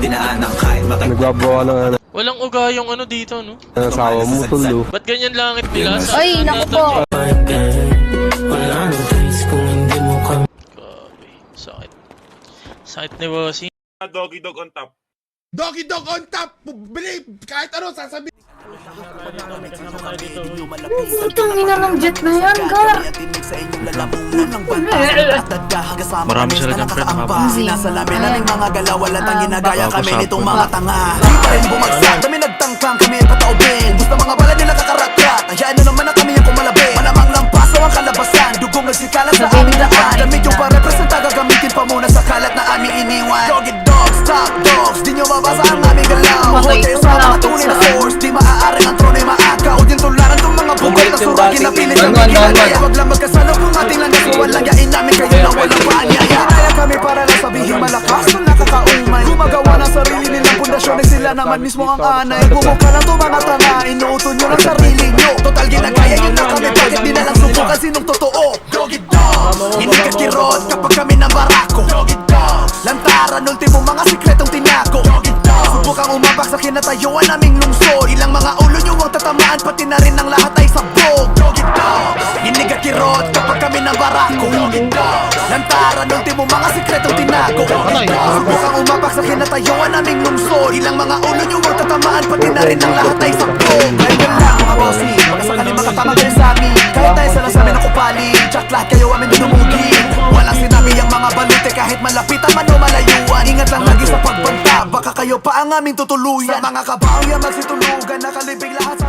dinaanan kahit matag. Nagbabawa ng ano. Walang uga yung ano dito, no? Asawa mo, tulo. Ba't ganyan langit nila? Ay, naku po. Grabe. Sakit. Sakit ni Bossy. Doggy dog on top. Doggy dog on top! Believe! Kahit ano sasabihin! Putang ina ng jet na yan, Gar! Marami sila ng friend mga Nasa lamin na ng mga galaw, wala tang ginagaya bago kami sa nitong hapon. mga tanga. Di pa rin bumagsak, kami nagtangkang, kami ang pataubin. Gusto mga bala nila kakarat-rat, hayaan nyo naman na kami ang kumalabin. Malamang lampaso ang kalabasan, dugong nagsikalat sa aming daan. Damit yung parepresenta, gagamitin pa muna sa kalat na aming iniwan. Doggy dogs, top dogs, di nyo mabasa ang aming galaw. Hoy kayo sa mga tunay na force, di maaaring ang trono'y maakaw. Din tularan tong mga bukay na suragin na pilit na ginagaya. Wag lang magkasalo kung ating landas, walang yain namin kayo na walang paanyaya. Kaya kami para lang sabihin malakas, kung nakakaumay. Gumagawa ng sarili nilang pundasyon, eh sila naman mismo ang anay. Bumuka lang to mga tanga, inuuton nyo lang sarili nyo. Total ginagaya yun na kami, bakit di na lang subukan sinong totoo? Doggy dogs, hindi ka kirot kapag kami ng barako. Doggy dogs, lantaran ultimo mga sikretong tinago. Doggy dogs, subukang umabak sa kinatayuan naming lungsod. Ilang mga ulo nyo ang tatamaan, pati na rin ang lahat ay sabog. Doggy dogs, hindi ka kirot kapag kami ng barako. Doggy dogs, lantaran ultimo mga sikretong tinago. Doggy dogs, subukang umabak sa kinatayuan naming lungsod. Ilang mga ulo nyo ang tatamaan, pati na rin ang lahat ay sabog. Dahil lang mga bossy, baka sakaling makatama kayo sa amin. Kahit tayo sa lasamin ako pali, tsak lahat kayo amin dinumugin. Walang sinabi ang mga balute kahit malapitan man o malayuan. Ingat lang lagi sa pagbanta, baka kayo pa ang aming tutuluyan. Sa mga kabayan magsitulugan, nakalibing lahat sa